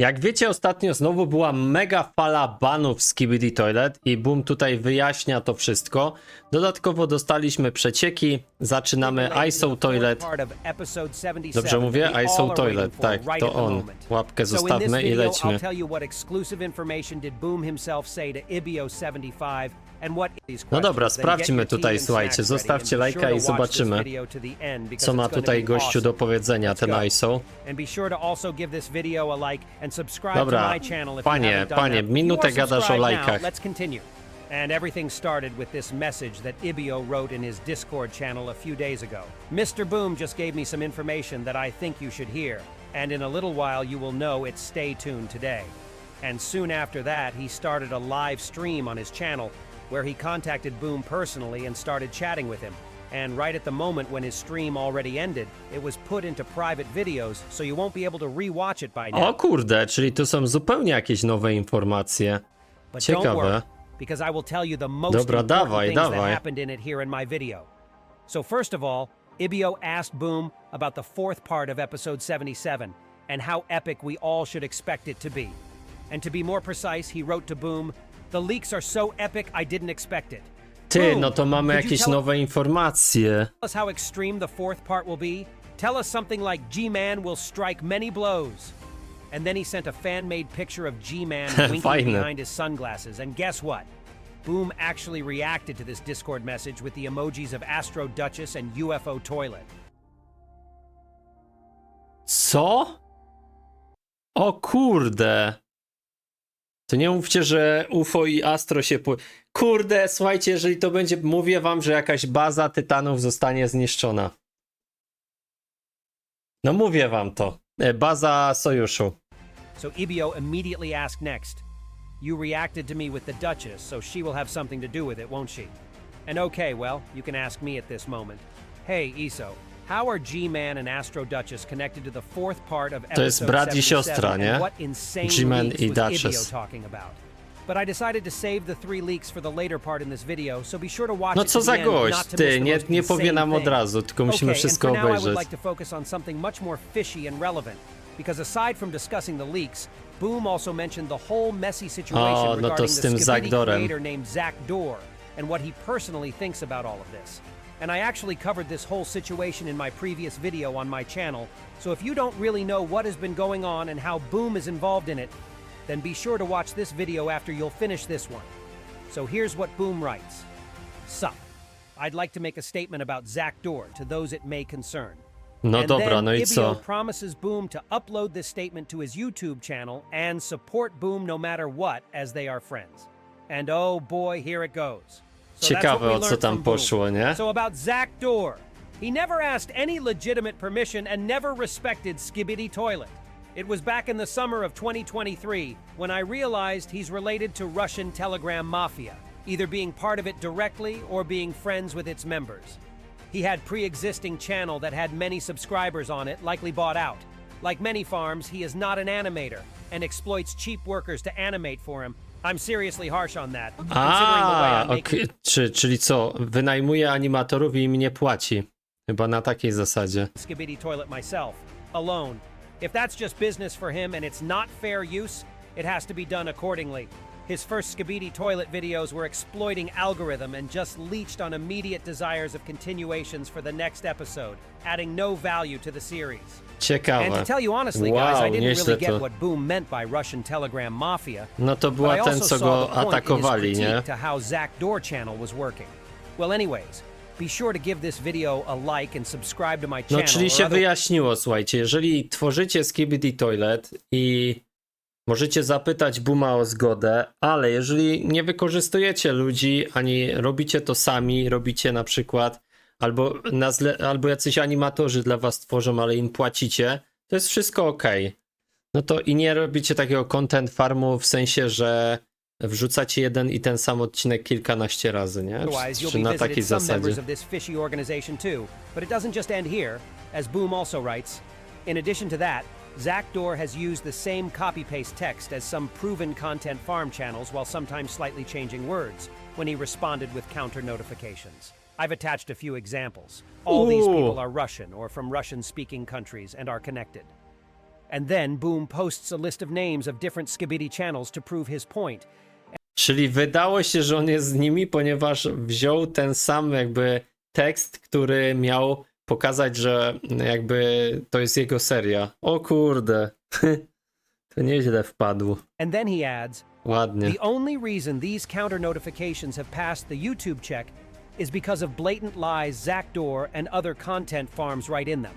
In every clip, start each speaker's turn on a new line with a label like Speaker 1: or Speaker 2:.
Speaker 1: Jak wiecie, ostatnio znowu była mega fala banów z Skibidi Toilet i Boom tutaj wyjaśnia to wszystko. Dodatkowo dostaliśmy przecieki, zaczynamy ISO Toilet. Dobrze mówię? ISO Toilet, tak, to on. Łapkę zostawmy i lećmy. No dobra, sprawdźmy tutaj, słuchajcie, zostawcie lajka i zobaczymy, co ma tutaj gościu do powiedzenia, ten ISO. Dobra, panie, minutę gadasz o lajkach.
Speaker 2: And everything started with this message that Ibio wrote in his Discord channel a few days ago. Mr. Boom just gave me some information that I think you should hear, and in a little while you will know it's Stay Tuned Today. And soon after that, he started a live stream on his channel where he contacted Boom personally and started chatting with him. And right at the moment when his stream already ended, it was put into private videos, so you won't be able to re-watch it by now.
Speaker 1: O kurde, czyli tu są zupełnie jakieś nowe informacje. Ciekawe.
Speaker 2: Because I will tell you the most important things that happened in it here in my video. So first of all, Ibio asked Boom about the fourth part of episode 77 and how epic we all should expect it to be. And to be more precise, he wrote to Boom, "The leaks are so epic I didn't expect it."
Speaker 1: Ty, no to mamy jakieś nowe informacje.
Speaker 2: Tell us how extreme the fourth part will be. Tell us something like G-Man will strike many blows. And then he sent a fan-made picture of G-Man winking behind his sunglasses. And guess what? Boom actually reacted to this Discord message with the emojis of Astro Duchess and UFO Toilet.
Speaker 1: Co? O kurde. To nie mówcie, że UFO i Astro się Kurde, słuchajcie, jeżeli to będzie... Mówię wam, że jakaś baza tytanów zostanie zniszczona. No mówię wam to. Baza sojuszu.
Speaker 2: So Ibio immediately asked next. You reacted to me with the Duchess, so she will have something to do with it, won't she? And okay, well, you can ask me at this moment. Hey, Iso, how are G-Man and Astro Duchess connected to the fourth part of episode 77?
Speaker 1: To jest brat i siostra, nie?
Speaker 2: What insane
Speaker 1: G-Man
Speaker 2: leaks
Speaker 1: i
Speaker 2: was Ibio
Speaker 1: Duchess.
Speaker 2: talking about? But I decided to save the 3 leaks for the later part in this video, so be sure to watch
Speaker 1: No
Speaker 2: it
Speaker 1: co
Speaker 2: to
Speaker 1: za
Speaker 2: the end,
Speaker 1: gość,
Speaker 2: not to
Speaker 1: ty,
Speaker 2: miss the
Speaker 1: nie
Speaker 2: most
Speaker 1: powie nam
Speaker 2: insane
Speaker 1: od razu, tylko musimy wszystko
Speaker 2: and for now I
Speaker 1: obejrzeć.
Speaker 2: would like to focus on something much more fishy and relevant, because aside from discussing the leaks, Boom also mentioned the whole messy situation regarding the Skibidi creator named Zach Dorr and what he personally thinks about all of this. And I actually covered this whole situation in my previous video on my channel, so if you don't really know what has been going on and how Boom is involved in it, then be sure to watch this video after you'll finish this one. So here's what Boom writes. Sup. I'd like to make a statement about Zach Dorr to those it may concern.
Speaker 1: No dobra, no i co?
Speaker 2: Ibio promises Boom to upload this statement to his YouTube channel and support Boom no matter what, as they are friends. And oh boy, here it goes. So
Speaker 1: Ciekawe, o co tam poszło, nie?
Speaker 2: So about Zach Dorr. He never asked any legitimate permission and never respected Skibidi Toilet. It was back in the summer of 2023 when I realized he's related to Russian Telegram Mafia, either being part of it directly or being friends with its members. He had pre-existing channel that had many subscribers on it, likely bought out. Like many farms, he is not an animator and exploits cheap workers to animate for him. I'm seriously harsh on that.
Speaker 1: Czyli co? Wynajmuje animatorów i im nie płaci. Chyba na takiej zasadzie.
Speaker 2: Skibidi Toilet myself, alone. If that's just business for him and it's not fair use, it has to be done accordingly. His first Skibidi Toilet videos were exploiting algorithm and just leached on immediate desires of continuations for the next episode, adding no value to the series.
Speaker 1: Ciekawe.
Speaker 2: And to tell you honestly, guys, I didn't really get what Boom meant by Russian Telegram Mafia.
Speaker 1: No to była ten, co go atakowali, nie?
Speaker 2: To how Zach Dorr channel was working. Well, anyways, be sure to give this video a like and subscribe to my channel.
Speaker 1: No czyli się wyjaśniło, słuchajcie, jeżeli tworzycie Skibidi Toilet i możecie zapytać Booma o zgodę, ale jeżeli nie wykorzystujecie ludzi, ani robicie to sami, robicie na przykład, albo jacyś animatorzy dla was tworzą, ale im płacicie, to jest wszystko ok. No to i nie robicie takiego content farmu w sensie, że wrzucacie jeden i ten sam odcinek kilkanaście razy, nie? Czy na takiej zasadzie.
Speaker 2: Zach Dorr has used the same copy-paste text as some proven content farm channels while sometimes slightly changing words when he responded with counter notifications. I've attached a few examples. All these people are Russian or from Russian-speaking countries and are connected. And then Boom posts a list of names of different Skibidi channels to prove his point.
Speaker 1: Czyli wydało się, że on jest z nimi, ponieważ wziął ten sam jakby tekst, który miał pokazać, że jakby to jest jego seria. O kurde, to nieźle wpadł.
Speaker 2: And then he adds,
Speaker 1: Ładnie.
Speaker 2: the only reason these counter notifications have passed the YouTube check is because of blatant lies Zach Dorr and other content farms write in them.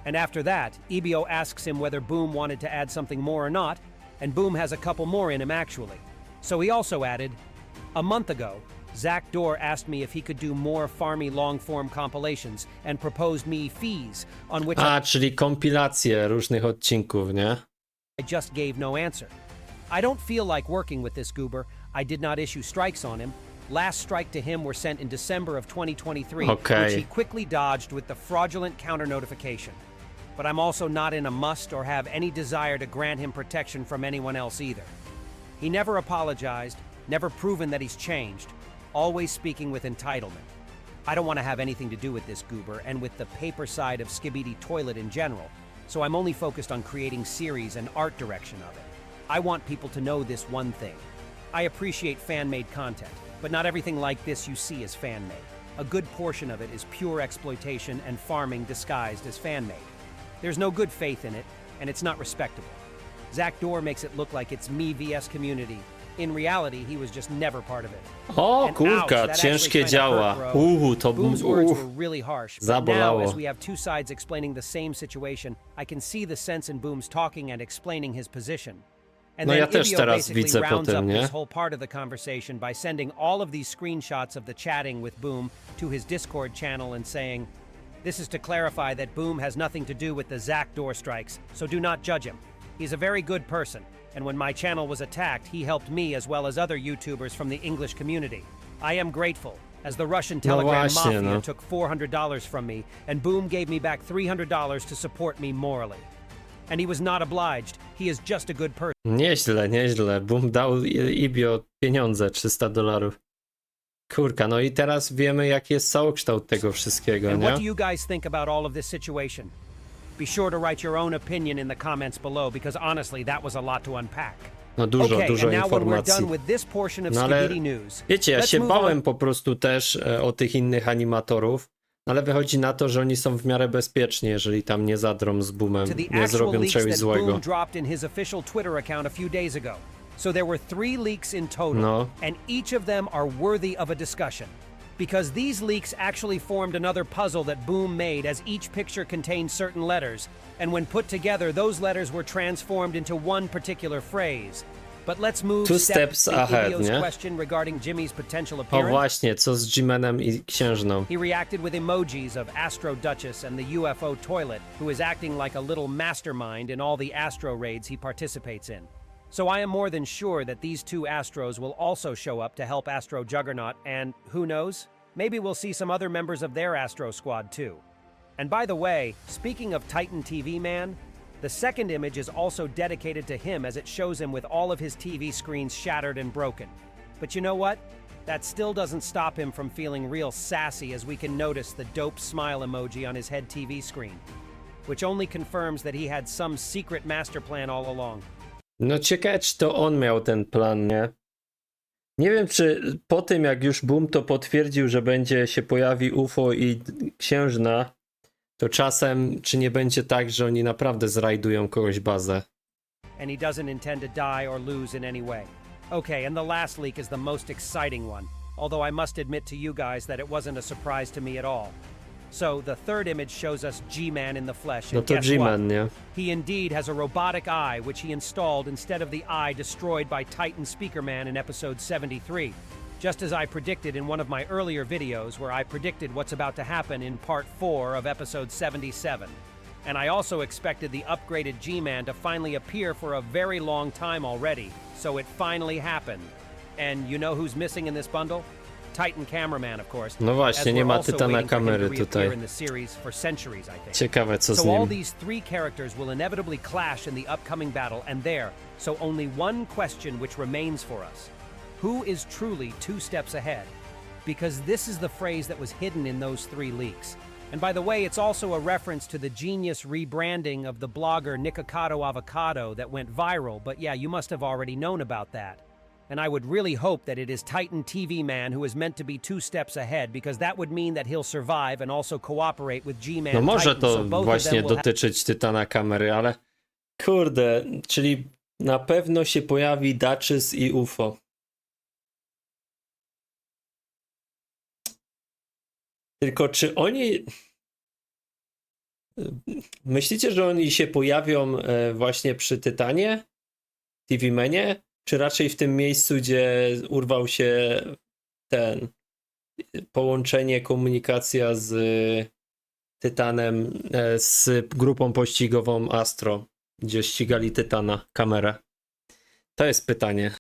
Speaker 2: And after that, EBO asks him whether Boom wanted to add something more or not, and Boom has a couple more in him actually. So he also added, a month ago, Zach Dorr asked me if he could do more farmy long-form compilations and proposed me fees, on which
Speaker 1: czyli kompilacje różnych odcinków, nie?
Speaker 2: I just gave no answer. I don't feel like working with this goober. I did not issue strikes on him. Last strike to him were sent in December of 2023,
Speaker 1: Okay.
Speaker 2: which he quickly dodged with the fraudulent counter notification. But I'm also not in a must or have any desire to grant him protection from anyone else either. He never apologized, never proven that he's changed, always speaking with entitlement. I don't want to have anything to do with this goober and with the paper side of Skibidi Toilet in general, so I'm only focused on creating series and art direction of it. I want people to know this one thing. I appreciate fan-made content, but not everything like this you see is fan-made. A good portion of it is pure exploitation and farming disguised as fan-made. There's no good faith in it, and it's not respectable. Zach Dorr makes it look like it's me vs community. In reality, he was just never part of it.
Speaker 1: O
Speaker 2: And
Speaker 1: kurka,
Speaker 2: ouch, that
Speaker 1: ciężkie
Speaker 2: actually kinda
Speaker 1: działa.
Speaker 2: hurt, bro.
Speaker 1: To
Speaker 2: Boom's words were really harsh. But now,
Speaker 1: zabolało.
Speaker 2: as we have two sides explaining the same situation, I can see the sense in Boom's talking and explaining his position. And
Speaker 1: No
Speaker 2: then
Speaker 1: ja też
Speaker 2: Ibio
Speaker 1: teraz
Speaker 2: basically
Speaker 1: widzę po
Speaker 2: rounds up
Speaker 1: tym, nie?
Speaker 2: this whole part of the conversation by sending all of these screenshots of the chatting with Boom to his Discord channel and saying, "This is to clarify that Boom has nothing to do with the Zach Dorr strikes, so do not judge him. He's a very good person, and when my channel was attacked, he helped me as well as other YouTubers from the English community. I am grateful, as the Russian Telegram
Speaker 1: właśnie,
Speaker 2: mafia
Speaker 1: no.
Speaker 2: took $400 from me, and Boom gave me back $300 to support me morally. And he was not obliged. He is just a good person."
Speaker 1: Nieźle, nieźle. Boom dał Ibio pieniądze, $300. Kurka, no i teraz wiemy, jaki jest całokształt tego wszystkiego,
Speaker 2: And
Speaker 1: nie?
Speaker 2: what do you guys think about all of this situation? Be sure to write your own opinion in the comments below, because honestly, that was a lot to unpack.
Speaker 1: No dużo,
Speaker 2: Okay,
Speaker 1: dużo
Speaker 2: and now when we're
Speaker 1: informacji.
Speaker 2: done with this portion of
Speaker 1: No ale
Speaker 2: Skibidi news,
Speaker 1: wiecie, ja
Speaker 2: let's
Speaker 1: się
Speaker 2: move on.
Speaker 1: bałem po prostu też o tych innych animatorów, ale wychodzi na to, że oni są w miarę bezpieczni, jeżeli tam nie zadrą z Boomem,
Speaker 2: to the
Speaker 1: nie
Speaker 2: actual
Speaker 1: zrobią
Speaker 2: leaks
Speaker 1: czegoś
Speaker 2: that
Speaker 1: złego.
Speaker 2: Boom dropped in his official Twitter account a few days ago. So there were 3 leaks in total,
Speaker 1: No.
Speaker 2: and each of them are worthy of a discussion. Because these leaks actually formed another puzzle that Boom made, as each picture contained certain letters, and when put together, those letters were transformed into one particular phrase. But let's move
Speaker 1: Two
Speaker 2: step
Speaker 1: steps
Speaker 2: to
Speaker 1: ahead,
Speaker 2: Ibio's
Speaker 1: nie?
Speaker 2: question regarding Jimmy's potential
Speaker 1: O
Speaker 2: appearance.
Speaker 1: właśnie, co z Jimenem i Księżną?
Speaker 2: He reacted with emojis of Astro Duchess and the UFO toilet, who is acting like a little mastermind in all the Astro raids he participates in. So I am more than sure that these 2 Astros will also show up to help Astro Juggernaut, and who knows, maybe we'll see some other members of their Astro squad too. And by the way, speaking of Titan TV Man, the second image is also dedicated to him, as it shows him with all of his TV screens shattered and broken. But you know what? That still doesn't stop him from feeling real sassy, as we can notice the dope smile emoji on his head TV screen, which only confirms that he had some secret master plan all along.
Speaker 1: No ciekawe, czy to on miał ten plan, nie? Nie wiem, czy po tym, jak już Boom to potwierdził, że będzie się pojawi UFO i Księżna, to czasem, czy nie będzie tak, że oni naprawdę zrajdują kogoś bazę.
Speaker 2: And he doesn't intend to die or lose in any way. Okay, and the last leak is the most exciting one, although I must admit to you guys that it wasn't a surprise to me at all. So, the third image shows us G-Man in the flesh,
Speaker 1: No
Speaker 2: and
Speaker 1: to
Speaker 2: guess what?
Speaker 1: G-Man, nie?
Speaker 2: He indeed has a robotic eye, which he installed instead of the eye destroyed by Titan Speakerman in episode 73. Just as I predicted in one of my earlier videos, where I predicted what's about to happen in part 4 of episode 77. And I also expected the upgraded G-Man to finally appear for a very long time already, so it finally happened. And you know who's missing in this bundle? Titan Cameraman, of course.
Speaker 1: No właśnie,
Speaker 2: as
Speaker 1: nie
Speaker 2: we're
Speaker 1: ma
Speaker 2: also
Speaker 1: Tytana
Speaker 2: waiting for him to
Speaker 1: kamery
Speaker 2: reappear
Speaker 1: tutaj.
Speaker 2: in the series for centuries, I think.
Speaker 1: Ciekawe, co z
Speaker 2: So all
Speaker 1: nim.
Speaker 2: these 3 characters will inevitably clash in the upcoming battle, and there, so only one question which remains for us. Who is truly 2 steps ahead? Because this is the phrase that was hidden in those 3 leaks. And by the way, it's also a reference to the genius rebranding of the blogger Nikocado Avocado that went viral, but yeah, you must have already known about that. And I would really hope that it is Titan TV Man who is meant to be 2 steps ahead, because that would mean that he'll survive and also cooperate with G-Man
Speaker 1: No może
Speaker 2: Titan,
Speaker 1: to
Speaker 2: so both of
Speaker 1: właśnie
Speaker 2: them will
Speaker 1: dotyczyć Tytana kamery, ale kurde, czyli na pewno się pojawi Duchess i UFO. Tylko czy oni... Myślicie, że oni się pojawią właśnie przy Tytanie? TV-menie? Czy raczej w tym miejscu, gdzie urwał się ten połączenie, komunikacja z Tytanem, z grupą pościgową Astro, gdzie ścigali Tytana, kamerę? To jest pytanie.